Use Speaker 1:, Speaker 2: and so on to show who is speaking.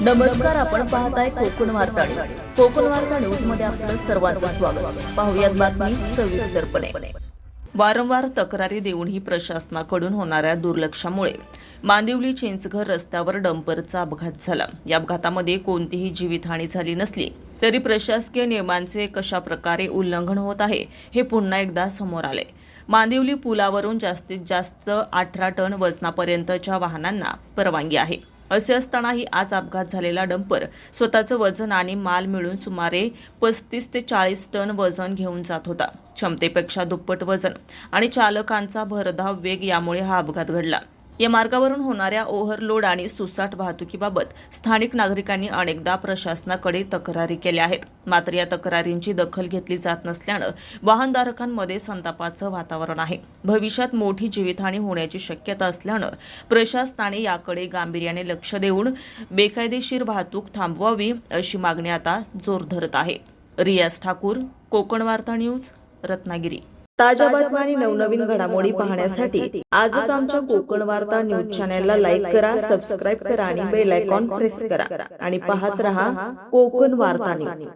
Speaker 1: नमस्कार, आपण पाहताय कोकण वार्ता न्यूज. कोकण वार्ता न्यूज मध्ये आपलं सर्वांचं स्वागत. पाहुयात बातमी सविस्तरपणे. वारंवार तक्रारी देऊनही प्रशासनाकडून होणाऱ्या दुर्लक्षामुळे मांदिवली चिंचघर रस्त्यावर डंपरचा अपघात झाला. या अपघातामध्ये कोणतीही जीवितहानी झाली नसली तरी प्रशासकीय नियमांचे कशा प्रकारे उल्लंघन होत आहे हे पुन्हा एकदा समोर आले. मांदिवली पुलावरून जास्तीत जास्त 18 टन वजनापर्यंतच्या वाहनांना परवानगी आहे. असे असतानाही आज अपघात झालेला डंपर स्वतःचं वजन आणि माल मिळून सुमारे 35 ते 40 टन वजन घेऊन जात होता. क्षमतेपेक्षा दुप्पट वजन आणि चालकांचा भरधाव वेग यामुळे हा अपघात घडला. या मार्गावरून होणाऱ्या ओव्हरलोड आणि सुसाट वाहतुकीबाबत स्थानिक नागरिकांनी अनेकदा प्रशासनाकडे तक्रारी केल्या आहेत. मात्र या तक्रारींची दखल घेतली जात नसल्यानं वाहनधारकांमध्ये संतापाचं वातावरण आहे. भविष्यात मोठी जीवितहानी होण्याची शक्यता असल्यानं प्रशासनाने याकडे गांभीर्याने लक्ष देऊन बेकायदेशीर वाहतूक थांबवावी अशी मागणी आता जोर धरत आहे. रियाज ठाकूर, कोकण वार्ता न्यूज, रत्नागिरी. ताज्या बातम्या आणि नवनवीन घडामोडी पाहण्यासाठी आजच आमच्या कोकण वार्ता न्यूज चॅनलला लाईक करा, सबस्क्राईब करा आणि बेल आयकॉन प्रेस करा आणि पाहत रहा कोकण वार्ता न्यूज.